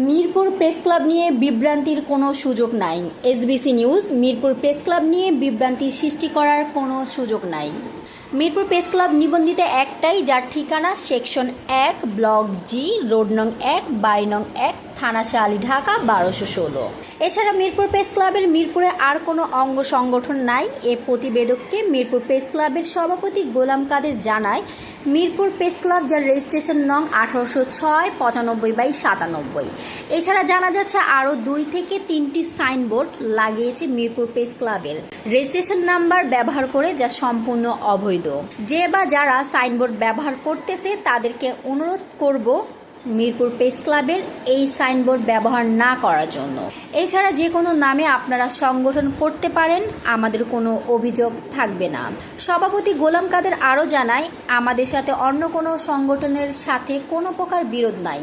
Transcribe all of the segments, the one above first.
Mirpur press club নিয়ে বিভ্রান্তির কোনো সুযোগ নাই। SBC news. Mirpur press club নিয়ে বিভ্রান্তির সৃষ্টি করার কোনো সুযোগ নাই। মিরপুর প্রেস ক্লাব নিবন্ধিত একটাই, যার ঠিকানা সেকশন 1, ব্লক জি, রোড নং 1, বাড়ি নং 1, থানা শাহলী, ঢাকা 1216। এছাড়া মিরপুর প্রেস ক্লাবের মিরপুরে আর কোনো অঙ্গ সংগঠন নাই। এ প্রতিবেদককে মিরপুর প্রেস ক্লাবের সভাপতি গোলাম কাদের জানায়, মিরপুর প্রেস ক্লাব, যার রেজিস্ট্রেশন নং 1806/95/97। এছাড়া জানা যাচ্ছে আরও 2 থেকে 3টি সাইনবোর্ড লাগিয়েছে মিরপুর প্রেস ক্লাবের রেজিস্ট্রেশন নাম্বার ব্যবহার করে, যা সম্পূর্ণ অবৈধ। যে বা যারা সাইনবোর্ড ব্যবহার করতেছে তাদেরকে অনুরোধ করব মিরপুর প্রেস ক্লাবের এই সাইনবোর্ড ব্যবহার না করার জন্য। এছাড়া যে কোনো নামে আপনারা সংগঠন করতে পারেন, আমাদের কোনো অভিযোগ থাকবে না। সভাপতি গোলাম কাদের আরও জানায়, আমাদের সাথে অন্য কোনো সংগঠনের সাথে কোনো প্রকার বিরোধ নাই।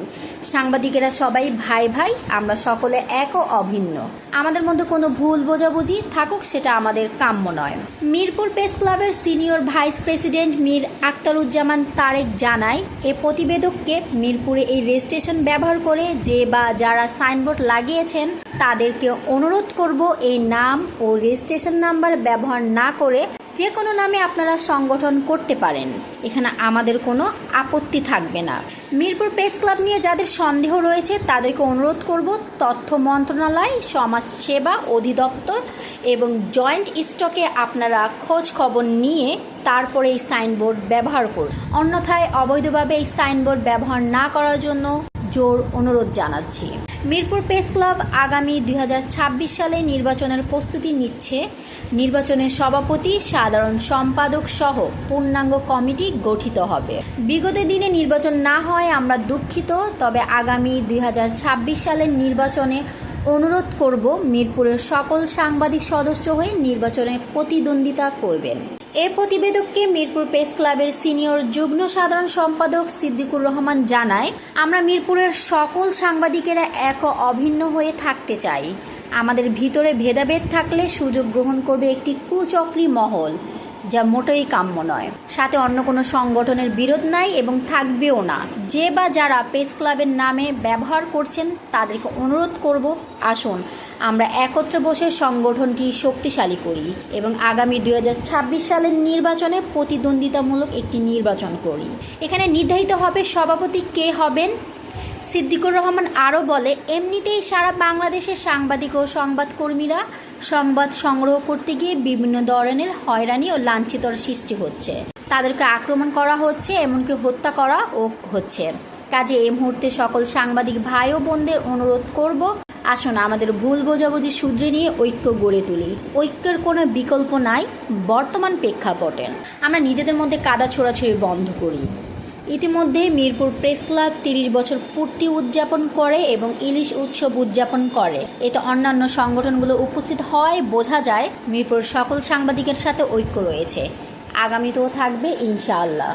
সাংবাদিকেরা সবাই ভাই ভাই, আমরা সকলে এক ও অভিন্ন। আমাদের মধ্যে কোনো ভুল বোঝাবুঝি থাকুক, সেটা আমাদের কাম্য নয়। মিরপুর প্রেস ক্লাবের senior vice president Mir Akhtaruzzaman Tarek জানায়, এ প্রতিবেদককে মিরপুরে এই রেজিস্ট্রেশন ব্যবহার করে যে বা যারা সাইনবোর্ড লাগিয়েছেন তাদেরকে অনুরোধ করব এই নাম ও রেজিস্ট্রেশন নাম্বার ব্যবহার না করে যে কোনো নামে আপনারা সংগঠন করতে পারেন। এখানে আমাদের কোনো আপত্তি থাকবে না। মিরপুর প্রেস ক্লাব নিয়ে যাদের সন্দেহ রয়েছে তাদেরকে অনুরোধ করব তথ্য মন্ত্রণালয়, সমাজ সেবা অধিদপ্তর এবং জয়েন্ট স্টকে আপনারা খোঁজ খবর নিয়ে তারপরে এই সাইনবোর্ড ব্যবহার করুন। অন্যথায় অবৈধভাবে এই সাইনবোর্ড ব্যবহার না করার জন্য জোর অনুরোধ জানাচ্ছি। মিরপুর প্রেস ক্লাব আগামী 2026 সালে নির্বাচনের প্রস্তুতি নিচ্ছে। নির্বাচনের সভাপতি, সাধারণ সম্পাদক সহ পূর্ণাঙ্গ কমিটি গঠিত হবে। বিগত দিনে নির্বাচন না হয় আমরা দুঃখিত, তবে আগামী 2026 সালের নির্বাচনে অনুরোধ করব মিরপুরের সকল সাংবাদিক সদস্য হয়ে নির্বাচনে প্রতিদ্বন্দ্বিতা করবেন। এ প্রতিবেদককে মিরপুর প্রেস ক্লাবের সিনিয়র যুগ্ম সাধারণ সম্পাদক সিদ্দিকুর রহমান জানায়, আমরা মিরপুরের সকল সাংবাদিকেরা এক ও অভিন্ন হয়ে থাকতে চাই। আমাদের ভিতরে ভেদাভেদ থাকলে সুযোগ গ্রহণ করবে একটি কুচক্রী মহল, যা মোটেই কাম্য নয়। সাথে অন্য কোনো সংগঠনের বিরোধ নাই এবং থাকবেও না। যে বা যারা প্রেস ক্লাবের নামে ব্যবহার করছেন তাদেরকে অনুরোধ করব, আসুন আমরা একত্রে বসে সংগঠনটি শক্তিশালী করি এবং আগামী 2026 সালের নির্বাচনে প্রতিদ্বন্দ্বিতামূলক একটি নির্বাচন করি। এখানে নির্ধারিত হবে সভাপতি কে হবেন। সিদ্দিকুর রহমান আরও বলে, এমনিতেই সারা বাংলাদেশের সাংবাদিক ও সংবাদকর্মীরা সংবাদ সংগ্রহ করতে গিয়ে বিভিন্ন ধরনের হয়রানি ও লাঞ্ছিতর সৃষ্টি হচ্ছে। তাদেরকে আক্রমণ করা হচ্ছে, এমনকি হত্যা করা ও হচ্ছে। কাজে এই মুহূর্তে সকল সাংবাদিক ভাই ও বোনদের অনুরোধ করব, আসুন আমাদের ভুল বোঝাবুঝি শুধরে নিয়ে ঐক্য গড়ে তুলি। ঐক্যের কোনো বিকল্প নাই বর্তমান প্রেক্ষাপটে। আমরা নিজেদের মধ্যে কাদা ছোড়াছুড়ি বন্ধ করি। ইতিমধ্যে মিরপুর প্রেস ক্লাব 30 বছর পূর্তি উদযাপন করে এবং ইলিশ উৎসব উদযাপন করে। এতে অন্যান্য সংগঠনগুলো উপস্থিত হয়, বোঝা যায় মিরপুর সকল সাংবাদিকের সাথে ঐক্য রয়েছে। আগামীতেও থাকবে ইনশাআল্লাহ।